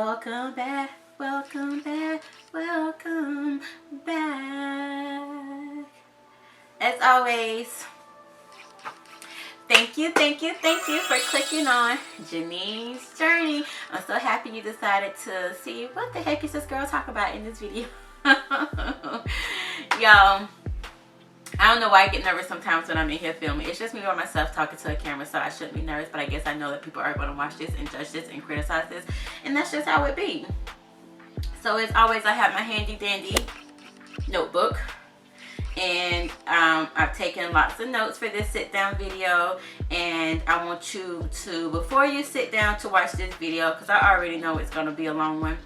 Welcome back, welcome back, welcome back. As always, thank you for clicking on Jenean's Journey. I'm so happy you decided to see what the heck is this girl talk about in this video. Y'all, I don't know why I get nervous sometimes when I'm in here filming. It's just me by myself talking to a camera, so I shouldn't be nervous, but I guess I know that people are going to watch this and judge this and criticize this, and that's just how it be. So as always, I have my handy dandy notebook, and I've taken lots of notes for this sit down video, and I want you to, before you sit down to watch this video, because I already know it's going to be a long one,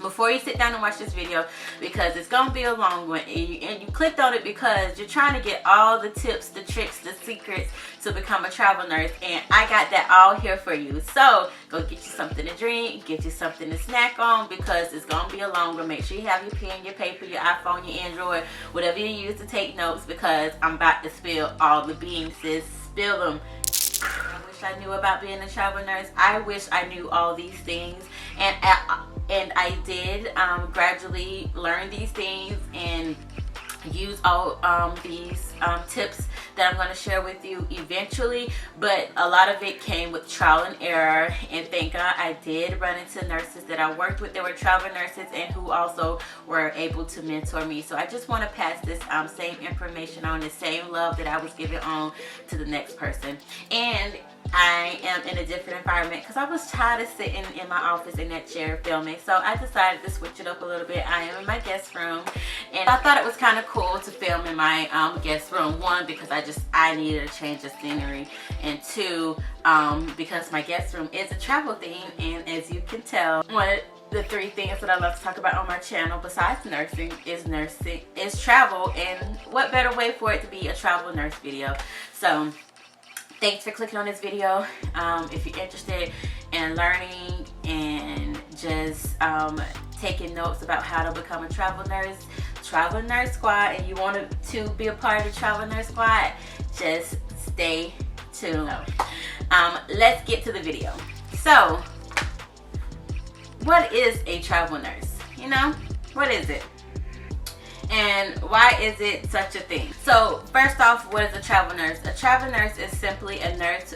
before you sit down and watch this video, because it's going to be a long one, and you clicked on it because you're trying to get all the tips, the tricks, the secrets to become a travel nurse, and I got that all here for you. So go get you something to drink, get you something to snack on, because it's going to be a long one. Make sure you have your pen, your paper, your iPhone, your Android, whatever you use to take notes, because I'm about to spill all the beans, sis. Spill them. I wish I knew about being a travel nurse. I wish I knew all these things, and I did gradually learn these things and use all these tips that I'm going to share with you eventually, but a lot of it came with trial and error, and thank God I did run into nurses that I worked with that were travel nurses and who also were able to mentor me. So I just want to pass this same information on, the same love that I was giving on to the next person. And I am in a different environment because I was tired of sitting in my office in that chair filming, so I decided to switch it up a little bit. I am in my guest room, and I thought it was kind of cool to film in my guest room. One, because I needed a change of scenery, and two, because my guest room is a travel theme, and as you can tell, one of the three things that I love to talk about on my channel besides nursing is travel, and what better way for it to be a travel nurse video. So thanks for clicking on this video. If you're interested in learning and just taking notes about how to become a travel nurse squad, and you want to be a part of the travel nurse squad, just stay tuned. Let's get to the video. So, what is a travel nurse? You know, what is it? And why is it such a thing? So first off, what is a travel nurse? A travel nurse is simply a nurse.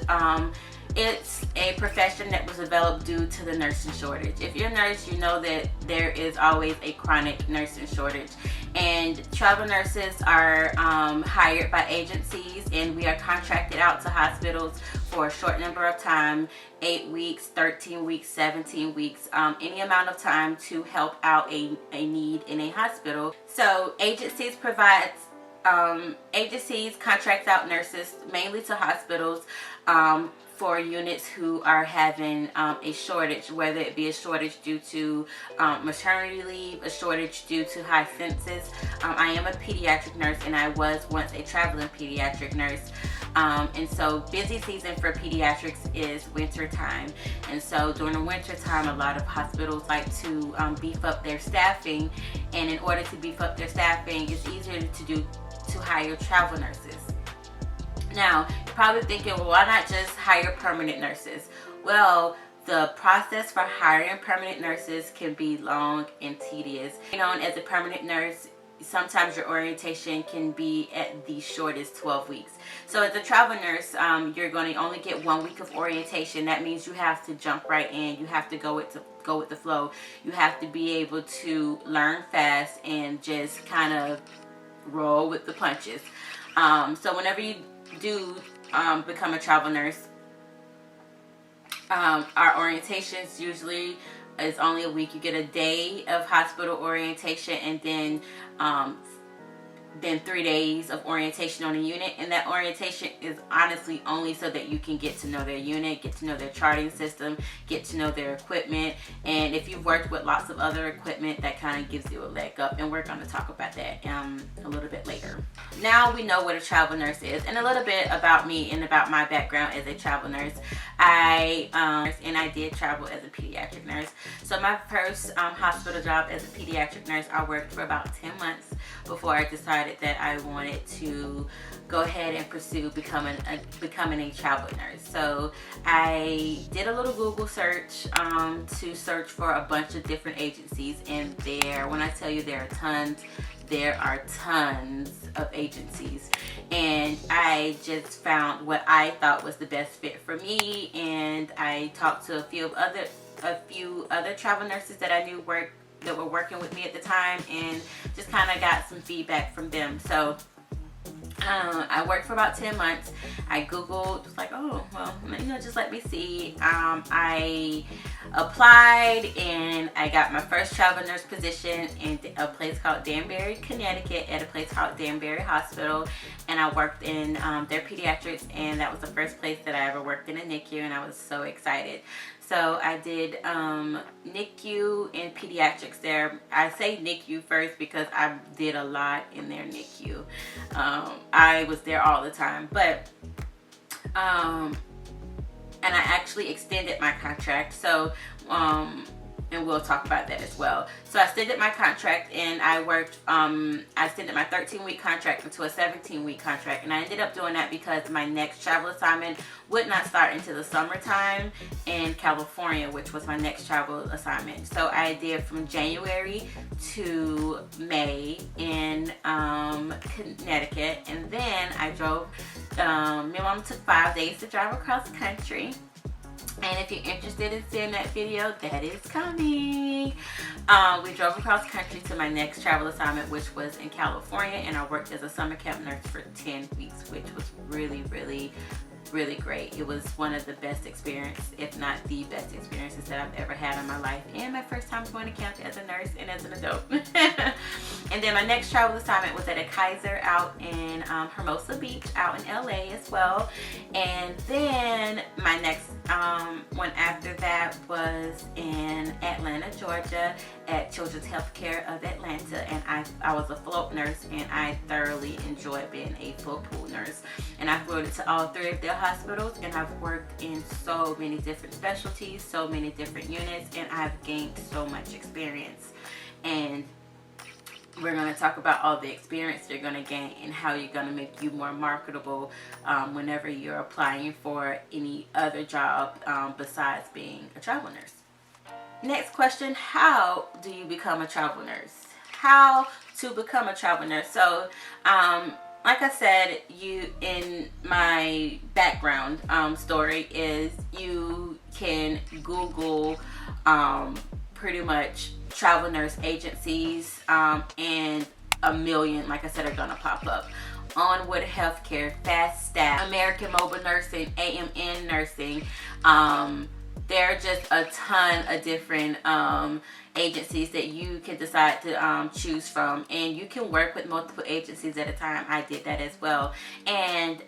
It's a profession that was developed due to the nursing shortage. If you're a nurse, you know that there is always a chronic nursing shortage. And travel nurses are hired by agencies, and we are contracted out to hospitals for a short number of time, 8 weeks, 13 weeks, 17 weeks, any amount of time to help out a need in a hospital. So agencies contract out nurses mainly to hospitals for units who are having a shortage, whether it be a shortage due to maternity leave, a shortage due to high census. I am a pediatric nurse, and I was once a traveling pediatric nurse. And so busy season for pediatrics is winter time, and so during the winter time, a lot of hospitals like to beef up their staffing, and in order to beef up their staffing, it's easier to hire travel nurses. Now, you're probably thinking, well, why not just hire permanent nurses? Well, the process for hiring permanent nurses can be long and tedious. You know, as a permanent nurse, sometimes your orientation can be at the shortest 12 weeks. So as a travel nurse, you're going to only get 1 week of orientation. That means you have to jump right in. You have to go with the flow. You have to be able to learn fast and just kind of roll with the punches. So whenever you do become a travel nurse, our orientations usually is only a week. You get a day of hospital orientation, and then 3 days of orientation on a unit, and that orientation is honestly only so that you can get to know their unit, get to know their charting system, get to know their equipment, and if you've worked with lots of other equipment, that kind of gives you a leg up, and we're going to talk about that a little bit later. Now we know what a travel nurse is, and a little bit about me and about my background as a travel nurse. I did travel as a pediatric nurse. So my first hospital job as a pediatric nurse, I worked for about 10 months before I decided that I wanted to go ahead and pursue becoming a travel nurse. So I did a little Google search to search for a bunch of different agencies, and when I tell you there are tons of agencies, and I just found what I thought was the best fit for me. And I talked to a few other travel nurses that I knew that were working with me at the time, and just kind of got some feedback from them. So I worked for about 10 months. I Googled, was like, oh, well, just let me see. I applied, and I got my first travel nurse position in a place called Danbury, Connecticut, at a place called Danbury Hospital. And I worked in their pediatrics, and that was the first place that I ever worked in a NICU, and I was so excited. So I did NICU and pediatrics there. I say NICU first because I did a lot in their NICU. I was there all the time, but and I actually extended my contract. So and we'll talk about that as well. So I extended my contract, and I worked, I extended my 13-week contract into a 17-week contract. And I ended up doing that because my next travel assignment would not start until the summertime in California, which was my next travel assignment. So I did from January to May in Connecticut. And then I drove, me and Mom took 5 days to drive across the country. And if you're interested in seeing that video, that is coming. We drove across country to my next travel assignment, which was in California, and I worked as a summer camp nurse for 10 weeks, which was really, really, really great. It was one of the best experiences, if not the best experiences that I've ever had in my life, and my first time going to camp as a nurse and as an adult. And then my next travel assignment was at a Kaiser out in Hermosa Beach out in LA as well. And then my next one after that was in Atlanta, Georgia, at Children's Healthcare of Atlanta, and I was a float nurse, and I thoroughly enjoyed being a float pool nurse. And I've floated to all 3 of their hospitals, and I've worked in so many different specialties, so many different units, and I've gained so much experience. And we're going to talk about all the experience you're going to gain and how you're going to make you more marketable whenever you're applying for any other job besides being a travel nurse. Next question, how do you become a travel nurse? How to become a travel nurse? So, like I said, in my background story is you can Google pretty much travel nurse agencies, and a million, like I said, are gonna pop up. Onward Healthcare, Fast Staff, American Mobile Nursing, AMN Nursing. There are just a ton of different agencies that you can decide to choose from, and you can work with multiple agencies at a time. I did that as well. And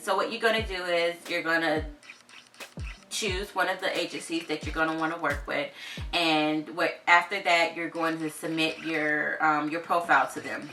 so what you're gonna do is you're gonna choose one of the agencies that you're going to want to work with, and after that you're going to submit your profile to them.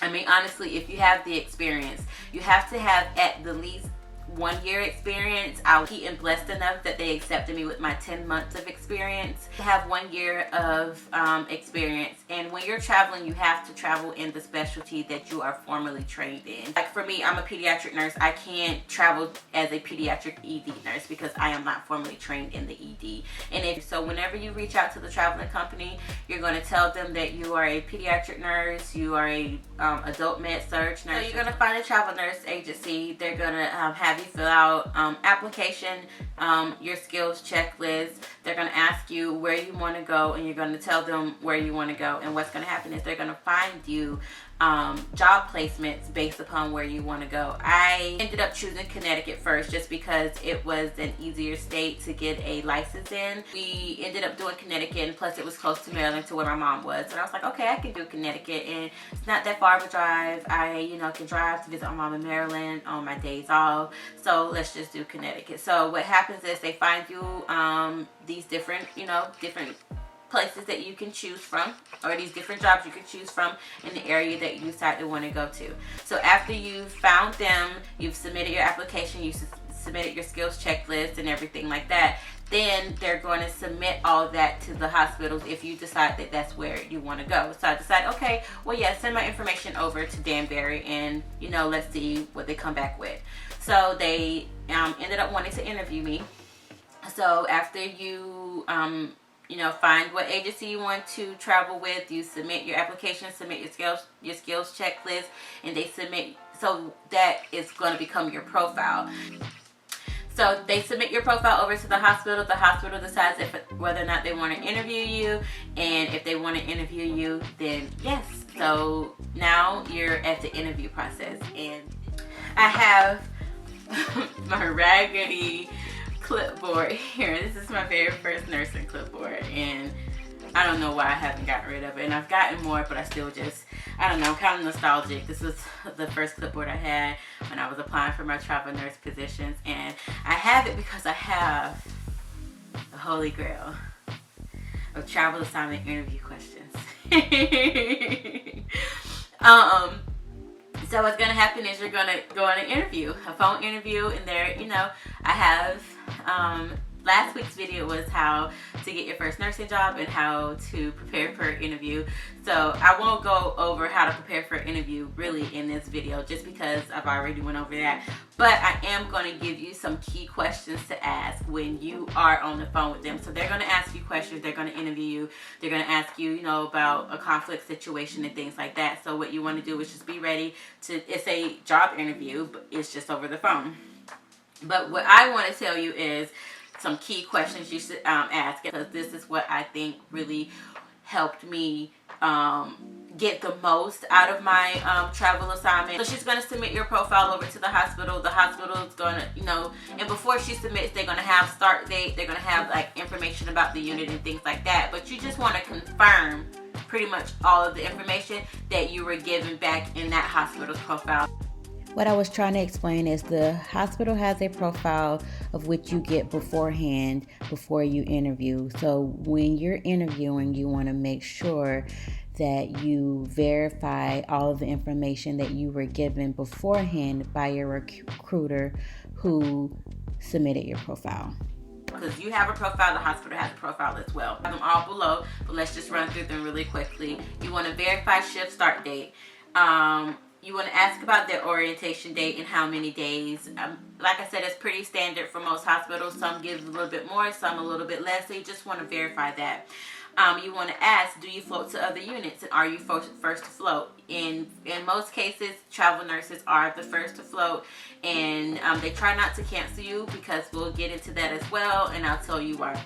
I mean, honestly, if you have the experience, you have to have at the least 1 year experience. I was lucky and blessed enough that they accepted me with my 10 months of experience. To have 1 year of experience, and when you're traveling, you have to travel in the specialty that you are formally trained in. Like for me, I'm a pediatric nurse. I can't travel as a pediatric ED nurse because I am not formally trained in the ED. And so whenever you reach out to the traveling company, you're going to tell them that you are a pediatric nurse, you are a adult med surg nurse. So you're going to find a travel nurse agency. They're going to have you fill out application, your skills checklist. They're going to ask you where you want to go, and you're going to tell them where you want to go. And what's going to happen is they're going to find you job placements based upon where you want to go. I ended up choosing Connecticut first just because it was an easier state to get a license in. We ended up doing Connecticut, and plus it was close to Maryland, to where my mom was. And I was like, okay, I can do Connecticut, and it's not that far of a drive. I, can drive to visit my mom in Maryland on my days off. So let's just do Connecticut. So what happens is they find you these different places that you can choose from, or these different jobs you can choose from in the area that you decide to want to go to. So after you've found them, you've submitted your application, you submitted your skills checklist and everything like that, then they're going to submit all that to the hospitals if you decide that that's where you want to go. So I decided, okay, well, yeah, send my information over to Danbury, and let's see what they come back with. So they ended up wanting to interview me. So after you find what agency you want to travel with, you submit your application, submit your skills checklist, and they submit, so that is going to become your profile. So they submit your profile over to the hospital. The hospital decides whether or not they want to interview you. And if they want to interview you, then yes. So now you're at the interview process. And I have my raggedy clipboard here. This is my very first nursing clipboard. And I don't know why I haven't gotten rid of it. And I've gotten more, but I still just, I don't know, I'm kind of nostalgic. This was the first clipboard I had when I was applying for my travel nurse positions. And I have it because I have the holy grail of travel assignment interview questions. So what's going to happen is you're going to go on an interview, a phone interview, and there, I have, last week's video was how to get your first nursing job and how to prepare for an interview. So I won't go over how to prepare for an interview really in this video, just because I've already went over that. But I am going to give you some key questions to ask when you are on the phone with them. So they're going to ask you questions. They're going to interview you. They're going to ask you, about a conflict situation and things like that. So what you want to do is just be ready to, it's a job interview, but it's just over the phone. But what I want to tell you is some key questions you should ask, because this is what I think really helped me get the most out of my travel assignment. So she's going to submit your profile over to the hospital. The hospital is going to, and before she submits, they're going to have start date. They're going to have like information about the unit and things like that. But you just want to confirm pretty much all of the information that you were given back in that hospital's profile. What I was trying to explain is the hospital has a profile of which you get beforehand before you interview. So when you're interviewing, you want to make sure that you verify all of the information that you were given beforehand by your recruiter who submitted your profile. Because you have a profile, the hospital has a profile as well. I have them all below, but let's just run through them really quickly. You want to verify shift start date. You want to ask about their orientation date and how many days. Like I said, it's pretty standard for most hospitals. Some give a little bit more, some a little bit less. So you just want to verify that. You want to ask, do you float to other units? And are you first to float? In most cases, travel nurses are the first to float. And they try not to cancel you, because we'll get into that as well. And I'll tell you why.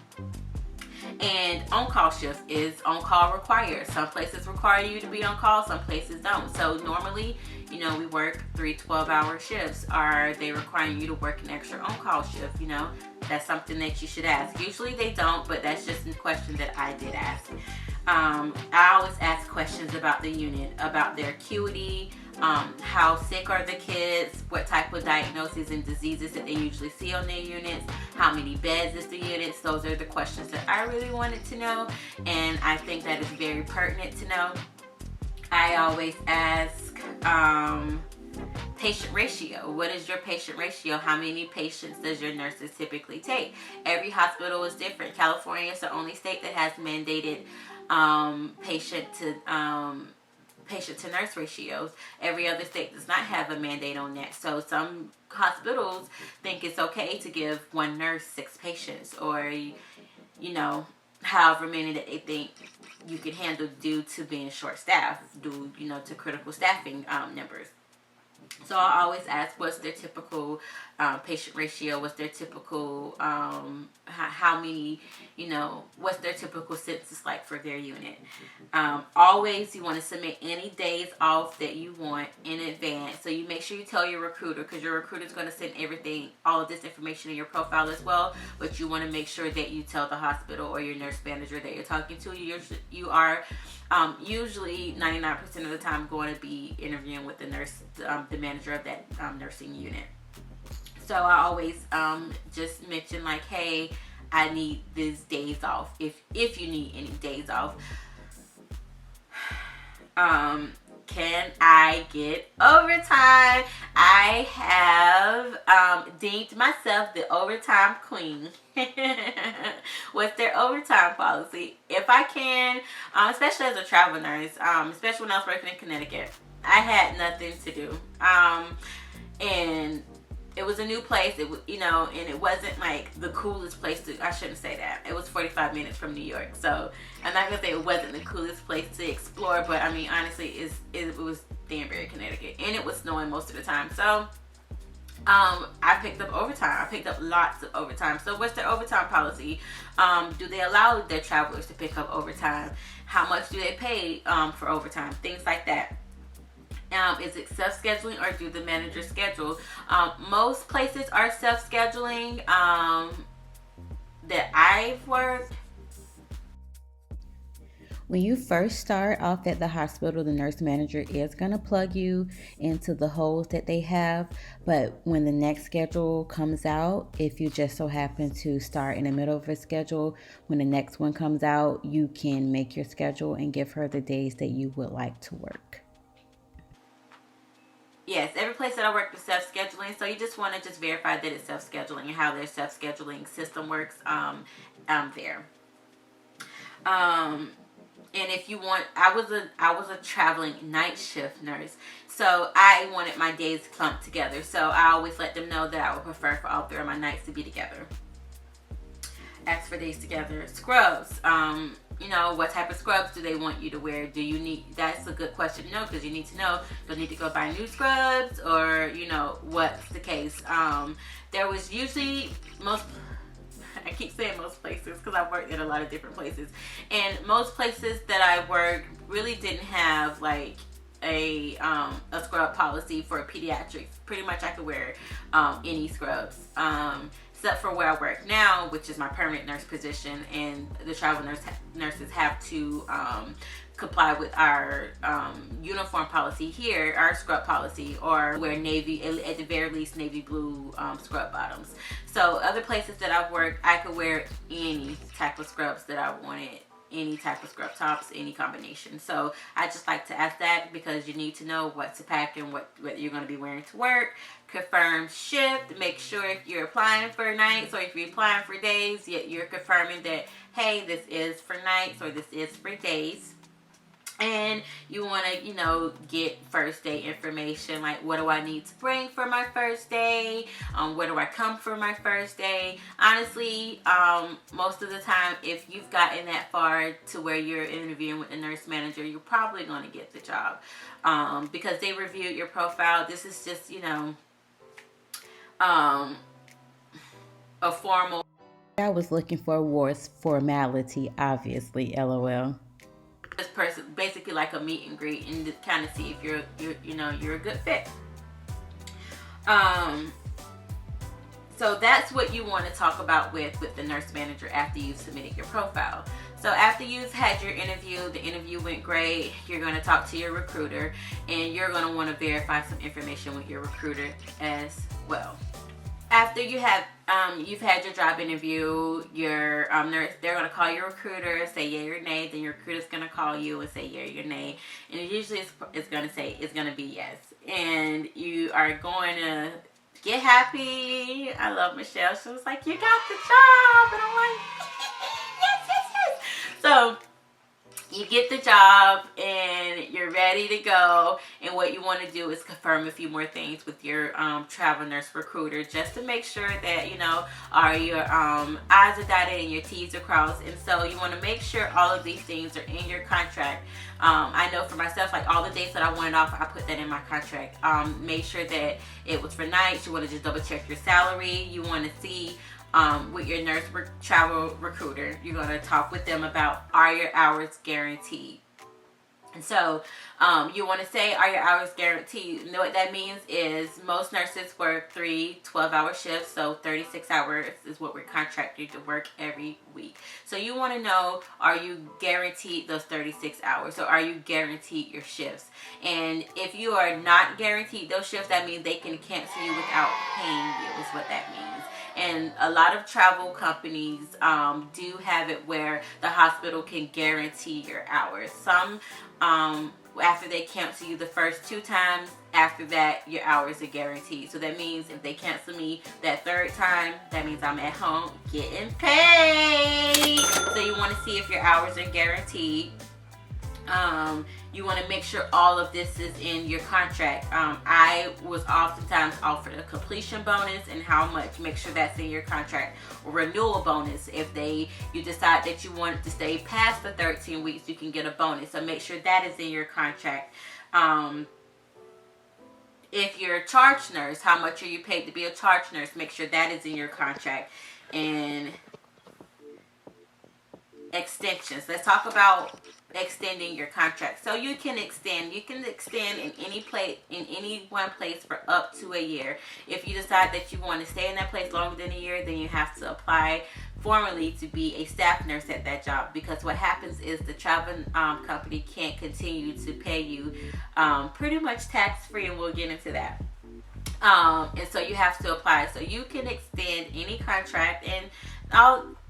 And on-call shift is on-call required. Some places require you to be on call, some places don't. So normally, we work 3 12-hour shifts. Are they requiring you to work an extra on-call shift? That's something that you should ask. Usually they don't, but that's just a question that I did ask. I always ask questions about the unit, about their acuity, how sick are the kids, what type of diagnoses and diseases that they usually see on their units, how many beds is the units. Those are the questions that I really wanted to know, and I think that is very pertinent to know. I always ask patient ratio. What is your patient ratio? How many patients does your nurses typically take? Every hospital is different. California is the only state that has mandated patient to nurse ratios. Every other state does not have a mandate on that. So some hospitals think it's okay to give one nurse 6 patients, or however many that they think you can handle due to being short staffed, due to critical staffing numbers. So I always ask, what's their typical patient ratio? What's their typical, how many, what's their typical census like for their unit? Always, you want to submit any days off that you want in advance. So you make sure you tell your recruiter, because your recruiter is going to send everything, all of this information in your profile as well. But you want to make sure that you tell the hospital or your nurse manager that you're talking to. You are usually 99% of the time going to be interviewing with the nurse, the manager of that nursing unit. So I always just mention like, hey, I need these days off, if you need any days off. can I get overtime? I have deemed myself the overtime queen. What's their overtime policy? If I can, especially as a travel nurse, especially when I was working in Connecticut, I had nothing to do. And it was a new place. It was, and it wasn't like the coolest place to. I shouldn't say that. It was 45 minutes from New York, so I'm not gonna say it wasn't the coolest place to explore. But I mean, honestly, it was Danbury, Connecticut, and it was snowing most of the time. So, I picked up overtime. I picked up lots of overtime. So, what's their overtime policy? Do they allow their travelers to pick up overtime? How much do they pay for overtime? Things like that. Is it self-scheduling or do the manager schedule? Most places are self-scheduling that I've worked. When you first start off at the hospital, the nurse manager is going to plug you into the holes that they have. But when the next schedule comes out, if you just so happen to start in the middle of a schedule, when the next one comes out, you can make your schedule and give her the days that you would like to work. Yes, every place that I work is self-scheduling, so you just want to just verify that it's self-scheduling and how their self-scheduling system works there. And if you want, I was a traveling night shift nurse, so I wanted my days clumped together. So I always let them know that I would prefer for all three of my nights to be together. As for days together, scrubs. What type of scrubs do they want you to wear? Do you need? That's a good question to know, because you need to know. Do you need to go buy new scrubs, or what's the case? There was usually I keep saying most places because I've worked in a lot of different places, and most places that I worked really didn't have like a scrub policy for pediatrics. Pretty much I could wear any scrubs. Except for where I work now, which is my permanent nurse position, and the travel nurses have to comply with our uniform policy here, our scrub policy, or wear navy, at the very least, navy blue scrub bottoms. So other places that I've worked, I could wear any type of scrubs that I wanted, any type of scrub tops, any combination. So I just like to ask that, because you need to know what to pack and what you're going to be wearing to work. Confirm shift. Make sure if you're applying for nights or if you're applying for days, you're confirming that, hey, this is for nights or this is for days. And you want to, get first day information, like what do I need to bring for my first day? Where do I come for my first day? Honestly, most of the time, if you've gotten that far to where you're interviewing with the nurse manager, you're probably going to get the job, because they reviewed your profile. This is just, a formal. I was looking for was formality, obviously, LOL. This person, basically like a meet and greet, and to kind of see if you're a good fit. So that's what you want to talk about with the nurse manager after you've submitted your profile. So after you've had your interview, the interview went great, you're going to talk to your recruiter, and you're going to want to verify some information with your recruiter as well. After you've had your job interview, your nurse, they're going to call your recruiter, say yay or nay. Then your recruiter's going to call you and say yay or nay. And usually it's going to be yes. And you are going to get happy. I love Michelle. She was like, you got the job. And I'm like, yes. So you get the job and you're ready to go, and what you want to do is confirm a few more things with your travel nurse recruiter, just to make sure that are your I's are dotted and your T's are crossed. And so you want to make sure all of these things are in your contract. I know for myself, like all the dates that I wanted off, I put that in my contract. Make sure that it was for nights. You want to just double check your salary. You want to see with your nurse travel recruiter, you're going to talk with them about, are your hours guaranteed? And so you want to say, are your hours guaranteed? You know what that means is most nurses work 3 12-hour shifts, so 36 hours is what we're contracted to work every week. So you want to know, are you guaranteed those 36 hours? So are you guaranteed your shifts? And if you are not guaranteed those shifts, that means they can cancel you without paying you, is what that means. And a lot of travel companies do have it where the hospital can guarantee your hours. Some After they cancel you the first 2 times, after that, your hours are guaranteed. So that means if they cancel me that 3rd time, that means I'm at home getting paid. So you want to see if your hours are guaranteed. You want to make sure all of this is in your contract. I was oftentimes offered a completion bonus and how much. Make sure that's in your contract. Renewal bonus. If you decide that you want to stay past the 13 weeks, you can get a bonus. So make sure that is in your contract. If you're a charge nurse, how much are you paid to be a charge nurse? Make sure that is in your contract. And extensions. Let's talk about extending your contract. So you can extend in any one place for up to a year. If you decide that you want to stay in that place longer than a year, then you have to apply formally to be a staff nurse at that job, because what happens is the travel company can't continue to pay you pretty much tax-free, and we'll get into that. And so you have to apply. So you can extend any contract, and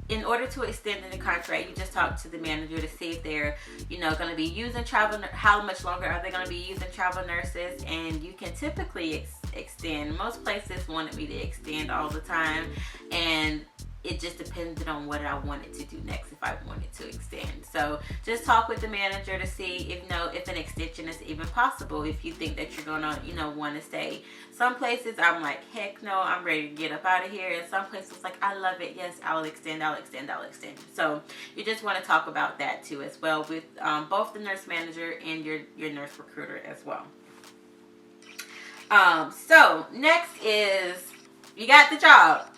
in order to extend the contract, you just talk to the manager to see if they're, going to be using how much longer are they going to be using travel nurses, and you can typically extend. Most places wanted me to extend all the time, and it just depended on what I wanted to do next, if I wanted to extend. So just talk with the manager to see if an extension is even possible, if you think that you're gonna want to stay. Some places I'm like, heck no, I'm ready to get up out of here. And some places like, I love it, yes, I'll extend. So you just want to talk about that too as well with both the nurse manager and your nurse recruiter as well. So next is, you got the job.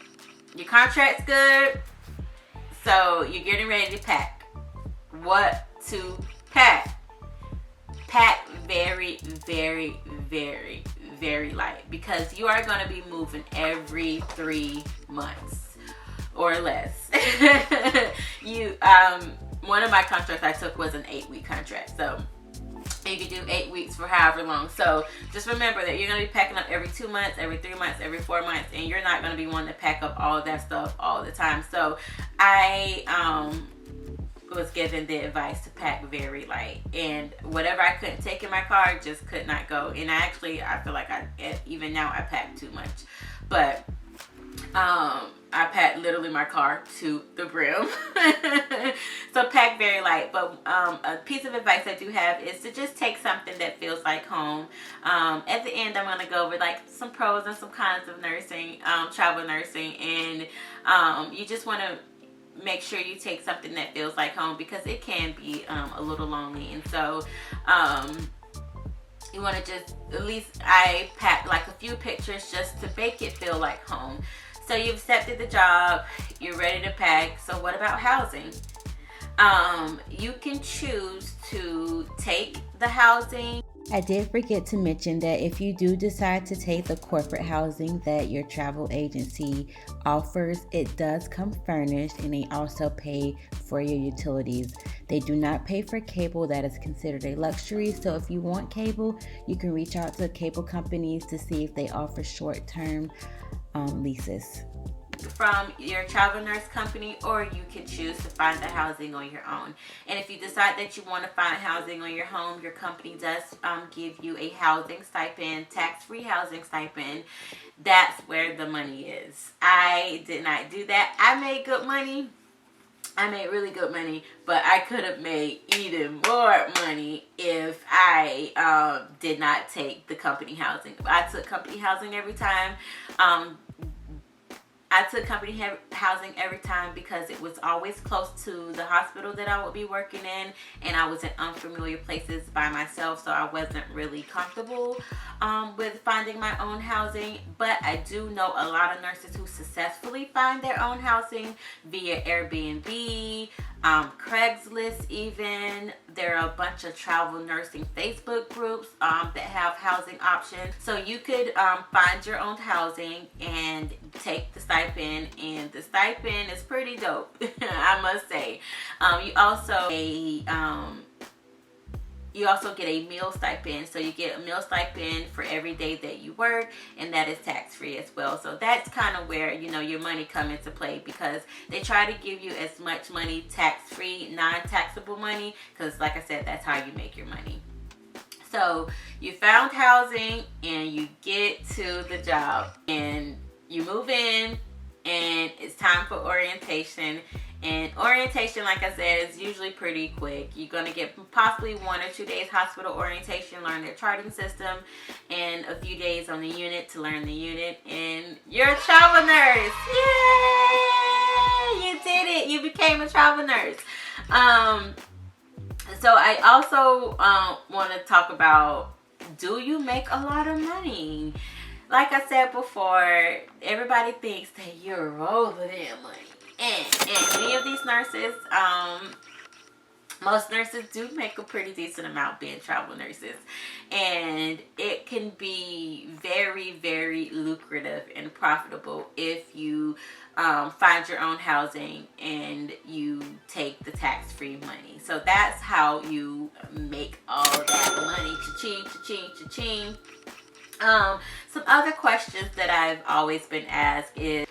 Your contract's good, so you're getting ready to pack. What to pack? Pack very, very, very, very light, because you are going to be moving every 3 months or less. One of my contracts I took was an 8-week contract, so you can do 8 weeks for however long. So just remember that you're going to be packing up every 2 months, every 3 months, every 4 months, and you're not going to be wanting to pack up all of that stuff all the time. So I was given the advice to pack very light, and whatever I couldn't take in my car just could not go. And I feel like even now I pack too much, but I packed literally my car to the brim. So pack very light. But a piece of advice I do have is to just take something that feels like home. At the end, I'm going to go over like some pros and some cons of nursing, travel nursing, and you just want to make sure you take something that feels like home, because it can be a little lonely. And so you want to just, at least I packed like a few pictures just to make it feel like home. So you've accepted the job, you're ready to pack. So what about housing? You can choose to take the housing. I did forget to mention that if you do decide to take the corporate housing that your travel agency offers, it does come furnished, and they also pay for your utilities. They do not pay for cable. That is considered a luxury. So if you want cable, you can reach out to cable companies to see if they offer short-term leases from your travel nurse company, or you can choose to find the housing on your own. And if you decide that you want to find housing on your home, your company does give you a housing stipend, tax-free housing stipend. That's where the money is. I did not do that. I made good money. I made really good money, but I could have made even more money if I did not take the company housing. I took company housing every time. I took company housing every time because it was always close to the hospital that I would be working in, and I was in unfamiliar places by myself, so I wasn't really comfortable with finding my own housing. But I do know a lot of nurses who successfully find their own housing via Airbnb, Craigslist even. There are a bunch of travel nursing Facebook groups that have housing options. So you could find your own housing and take the stipend, and the stipend is pretty dope, I must say. You also get a meal stipend. So you get a meal stipend for every day that you work, and that is tax-free as well. So that's kind of where, your money come into play, because they try to give you as much money tax-free, non-taxable money, because like I said, that's how you make your money. So you found housing and you get to the job and you move in and it's time for orientation. And orientation, like I said, is usually pretty quick. You're going to get possibly 1 or 2 days hospital orientation, learn their charting system, and a few days on the unit to learn the unit. And you're a travel nurse. Yay! You did it. You became a travel nurse. So I also want to talk about, do you make a lot of money? Like I said before, everybody thinks that you're rolling in money. And many of these nurses, most nurses do make a pretty decent amount being travel nurses. And it can be very, very lucrative and profitable if you find your own housing and you take the tax-free money. So that's how you make all that money. Cha-ching, cha-ching, cha-ching. Some other questions that I've always been asked is,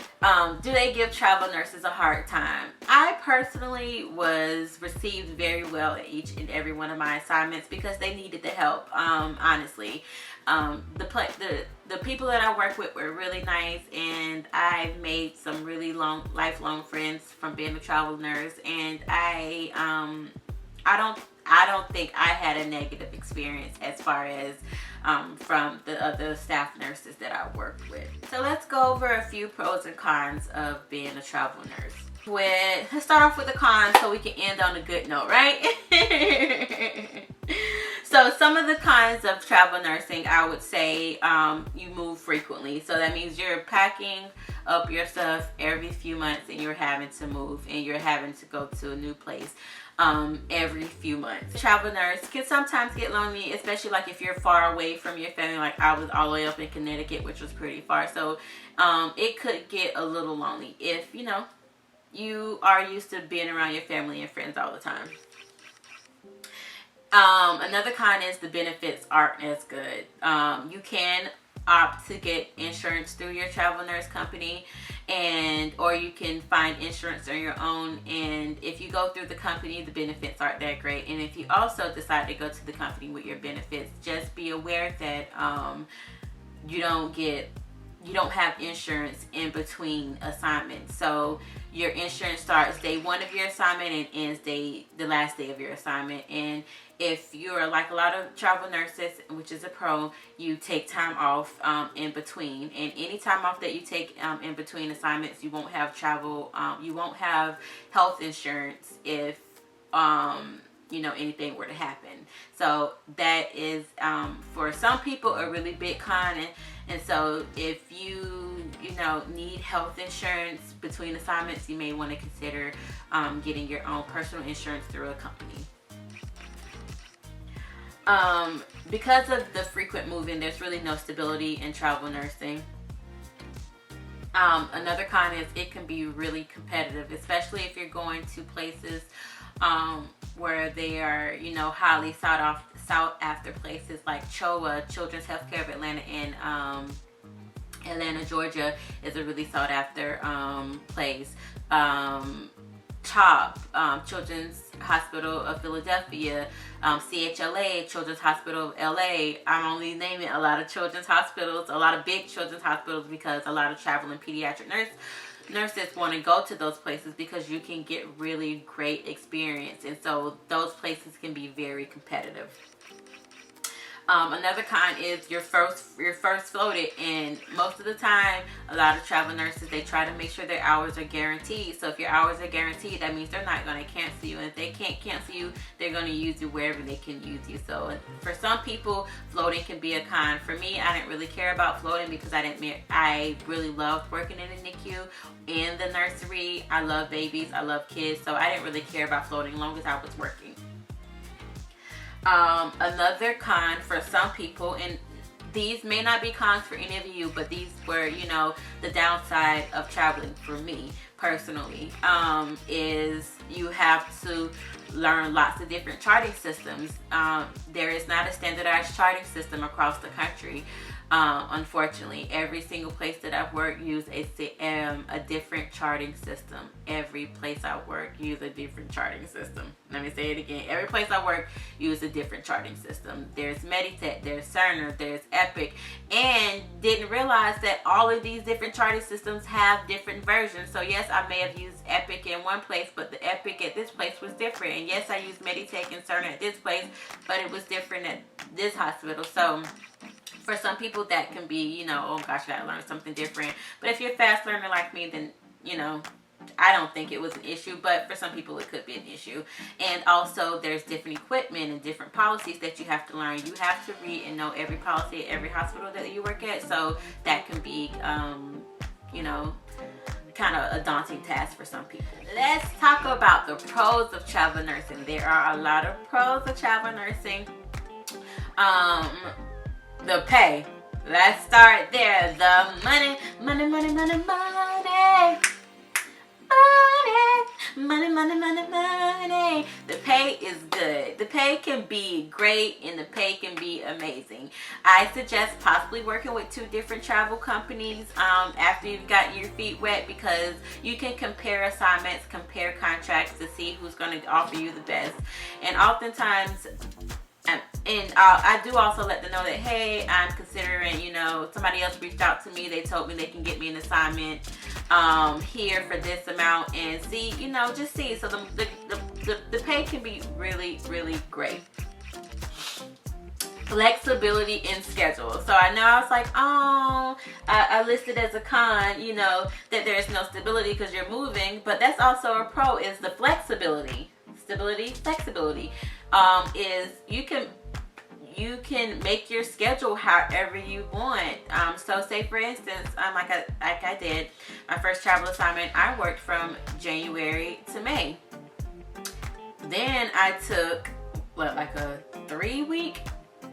do they give travel nurses a hard time? I personally was received very well at each and every one of my assignments because they needed the help, honestly. The people that I work with were really nice, and I've made some really lifelong friends from being a travel nurse, and I don't think I had a negative experience as far as from the other staff nurses that I worked with. So let's go over a few pros and cons of being a travel nurse. Let's start off with the cons so we can end on a good note, right? So some of the cons of travel nursing, I would say you move frequently. So that means you're packing up your stuff every few months and you're having to move and you're having to go to a new place every few months. Travel nurse can sometimes get lonely, especially like if you're far away from your family. Like I was all the way up in Connecticut, which was pretty far. So it could get a little lonely if, you know, you are used to being around your family and friends all the time. Another con is the benefits aren't as good. You can opt to get insurance through your travel nurse company, or you can find insurance on your own, and if you go through the company, the benefits aren't that great. And if you also decide to go to the company with your benefits, just be aware that you don't have insurance in between assignments. So your insurance starts day 1 of your assignment and ends the last day of your assignment. And if you're like a lot of travel nurses, which is a pro, you take time off in between. And any time off that you take in between assignments, you won't have you won't have health insurance if you know, anything were to happen. So that is for some people a really big con. And so if you know, need health insurance between assignments, you may want to consider getting your own personal insurance through a company. Because of the frequent moving, there's really no stability in travel nursing. Another con is it can be really competitive, especially if you're going to places where they are, you know, highly sought after places like CHOA, Children's Healthcare of Atlanta, in Atlanta, Georgia, is a really sought after place. CHOP, Children's Hospital of Philadelphia, CHLA, Children's Hospital of LA. I'm only naming a lot of children's hospitals, a lot of big children's hospitals, because a lot of traveling pediatric nurses want to go to those places because you can get really great experience, and so those places can be very competitive. Another con is you're first floated, and most of the time a lot of travel nurses, they try to make sure their hours are guaranteed. So if your hours are guaranteed, that means they're not going to cancel you, and if they can't cancel you, they're going to use you wherever they can use you. So for some people, floating can be a con. For me, I didn't really care about floating because I really loved working in the NICU and the nursery. I love babies, I love kids, so I didn't really care about floating as long as I was working. Another con for some people, and these may not be cons for any of you, but these were, you know, the downside of traveling for me personally, is you have to learn lots of different charting systems. There is not a standardized charting system across the country. Unfortunately, every single place that I've worked use a different charting system. Every place I work use a different charting system. Let me say it again. Every place I work use a different charting system. There's Meditech, there's Cerner, there's Epic, and didn't realize that all of these different charting systems have different versions. So yes, I may have used Epic in one place, but the Epic at this place was different. And yes, I used Meditech and Cerner at this place, but it was different at this hospital. So for some people that can be, oh gosh, I gotta learn something different. But if you're a fast learner like me, then, I don't think it was an issue. But for some people, it could be an issue. And also, there's different equipment and different policies that you have to learn. You have to read and know every policy at every hospital that you work at. So that can be, kind of a daunting task for some people. Let's talk about the pros of travel nursing. There are a lot of pros of travel nursing. The pay. Let's start there. The money. The pay is good. The pay can be great and the pay can be amazing. I suggest possibly working with 2 different travel companies after you've gotten your feet wet, because you can compare assignments, compare contracts to see who's going to offer you the best. And oftentimes, I do also let them know that, hey, I'm considering, somebody else reached out to me. They told me they can get me an assignment here for this amount, and see, just see. So the pay can be really, really great. Flexibility in schedule. So I know I was like, I listed as a con, that there's no stability because you're moving, but that's also a pro, is the flexibility. Flexibility is you can make your schedule however you want. So say for instance, like I did my first travel assignment, I worked from January to May. Then I took a 3 week.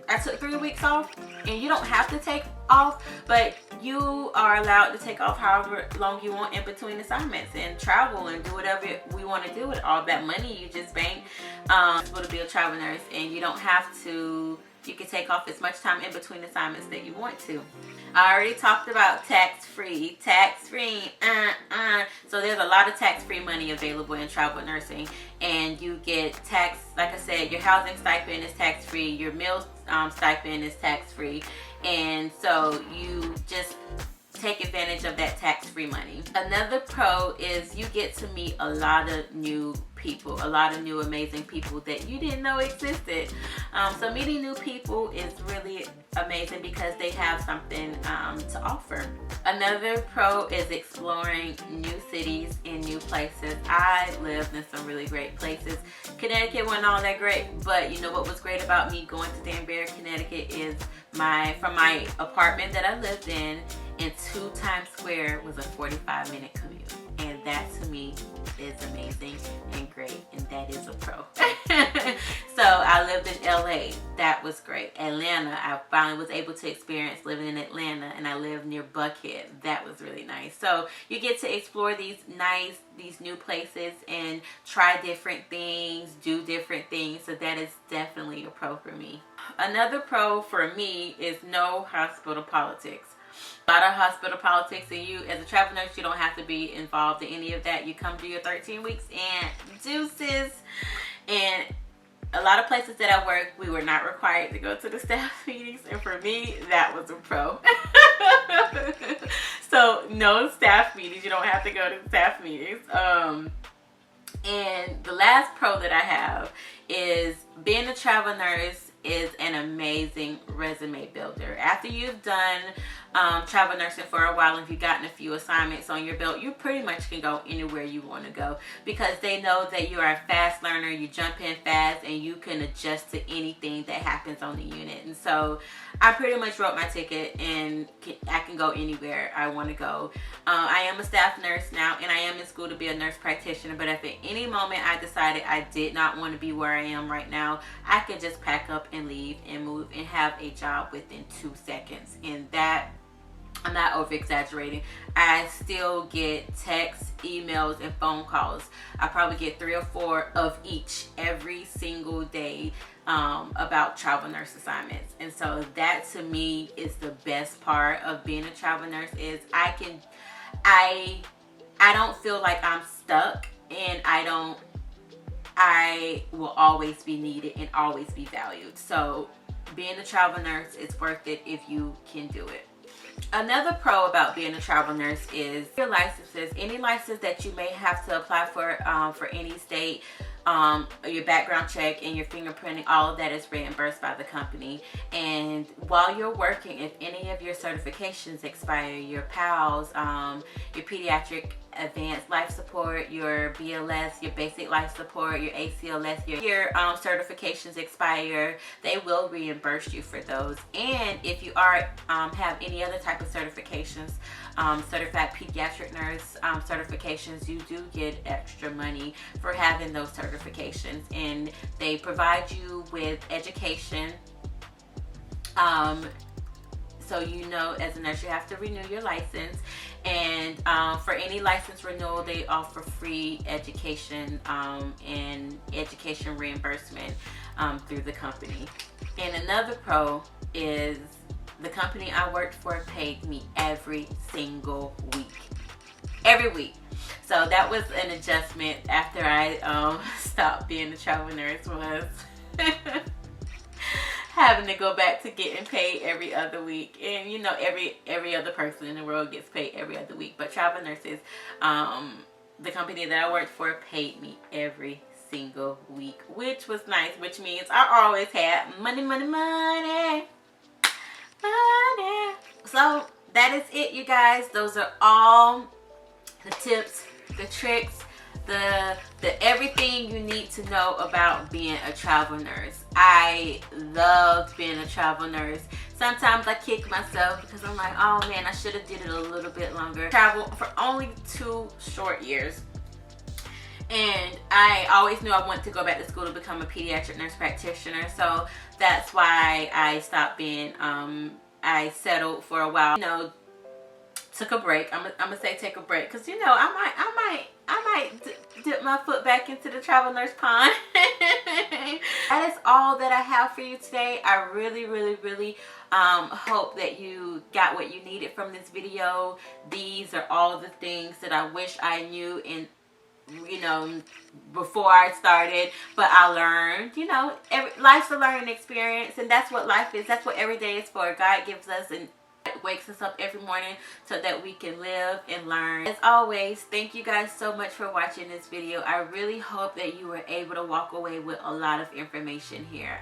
I took 3 weeks off, and you don't have to take off, but you are allowed to take off however long you want in between assignments and travel and do whatever we want to do with all that money you just bank to be a travel nurse. And you don't have to, you can take off as much time in between assignments that you want to. I already talked about tax-free. So there's a lot of tax-free money available in travel nursing, and you get tax, like I said, your housing stipend is tax-free, your meal stipend is tax-free, and so you just take advantage of that tax-free money. Another pro is you get to meet a lot of new people, a lot of new amazing people that you didn't know existed. So meeting new people is really amazing because they have something to offer. Another pro is exploring new cities and new places. I lived in some really great places. Connecticut wasn't all that great, but you know what was great about me going to Danbury, Connecticut is from my apartment that I lived in to Times Square was a 45-minute commute. And that to me is amazing and great, and that is a pro. So I lived in LA. That was great. Atlanta, I finally was able to experience living in Atlanta, and I lived near Buckhead. That was really nice. So you get to explore these new places and try different things, do different things. So that is definitely a pro for me. Another pro for me is no hospital politics. A lot of hospital politics, and you as a travel nurse, you don't have to be involved in any of that. You come do your 13 weeks and deuces. And a lot of places that I work, we were not required to go to the staff meetings, and for me, that was a pro. So no staff meetings. You don't have to go to staff meetings. And the last pro that I have is being a travel nurse is an amazing resume builder. After you've done travel nursing for a while, and if you've gotten a few assignments on your belt, you pretty much can go anywhere you want to go, because they know that you are a fast learner, you jump in fast, and you can adjust to anything that happens on the unit. And so I pretty much wrote my ticket, and I can go anywhere I want to go. I am a staff nurse now, and I am in school to be a nurse practitioner, but if at any moment I decided I did not want to be where I am right now, I could just pack up and leave and move and have a job within 2 seconds. And that, I'm not over exaggerating. I still get texts, emails, and phone calls. I probably get 3 or 4 of each every single day about travel nurse assignments. And so that to me is the best part of being a travel nurse, is I don't feel like I'm stuck, and I will always be needed and always be valued. So being a travel nurse is worth it if you can do it. Another pro about being a travel nurse is your licenses. Any license that you may have to apply for any state, your background check and your fingerprinting, all of that is reimbursed by the company. And while you're working, if any of your certifications expire, your PALS, your Pediatric Advanced Life Support, your BLS, your Basic Life Support, your ACLS, your certifications expire, they will reimburse you for those. And if you have any other type of certifications, certified pediatric nurse certifications, you do get extra money for having those certifications, and they provide you with education. So as a nurse, you have to renew your license, and for any license renewal, they offer free education and education reimbursement through the company. And another pro is the company I worked for paid me every single week. Every week. So that was an adjustment after I stopped being a travel nurse, was having to go back to getting paid every other week. And every other person in the world gets paid every other week, but travel nurses, the company that I worked for, paid me every single week, which was nice, which means I always had money. So that is it, you guys. Those are all the tips, the tricks, the everything you need to know about being a travel nurse. I loved being a travel nurse. Sometimes I kick myself because I'm like, oh man, I should have did it a little bit longer. Traveled for only 2 short years. And I always knew I wanted to go back to school to become a pediatric nurse practitioner. So that's why I stopped being, I settled for a while, took a break. I'm gonna say take a break, because I might dip my foot back into the travel nurse pond. That is all that I have for you today. I really hope that you got what you needed from this video. These are all the things that I wish I knew before I started, but I learned. Life's a learning experience, and that's what life is. That's what every day is for. God gives us and wakes us up every morning so that we can live and learn. As always, thank you guys so much for watching this video. I really hope that you were able to walk away with a lot of information here.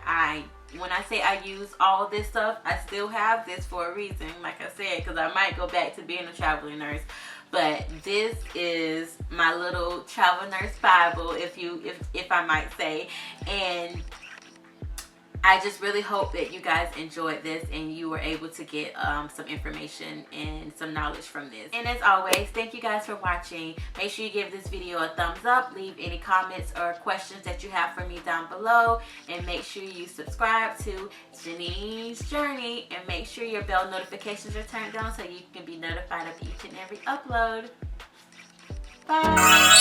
When I say I use all this stuff, I still have this for a reason, like I said, because I might go back to being a traveling nurse. But this is my little travel nurse Bible, if I might say. And I just really hope that you guys enjoyed this and you were able to get some information and some knowledge from this. And as always, thank you guys for watching. Make sure you give this video a thumbs up. Leave any comments or questions that you have for me down below. And make sure you subscribe to Jenean's Journey. And make sure your bell notifications are turned on so you can be notified of each and every upload. Bye.